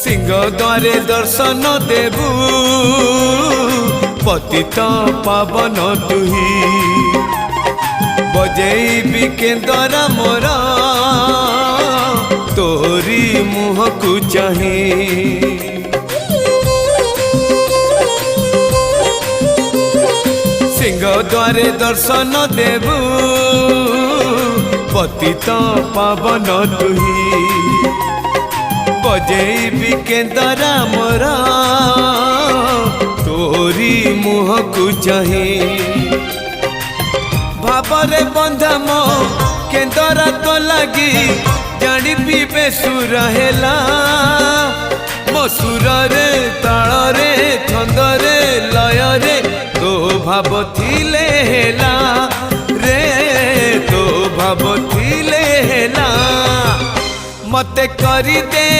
सिंह द्वारे दर्शन देबू पतित पावन तुही बजेबी केंदरा मोर तोरी मुह को चाही सिंह द्वारे दर्शन देबू पतित पावन तुही बजेबी केंदरा मोर तोरी मुह को चाही भावरे बंधा मो केंदरा तो लगी जानी पीबे सुर हेला मो सुर रे ताल रे छंद रे लय रे तो भाव थिले हेला रे तो भाव थिले हेला मते करी दे।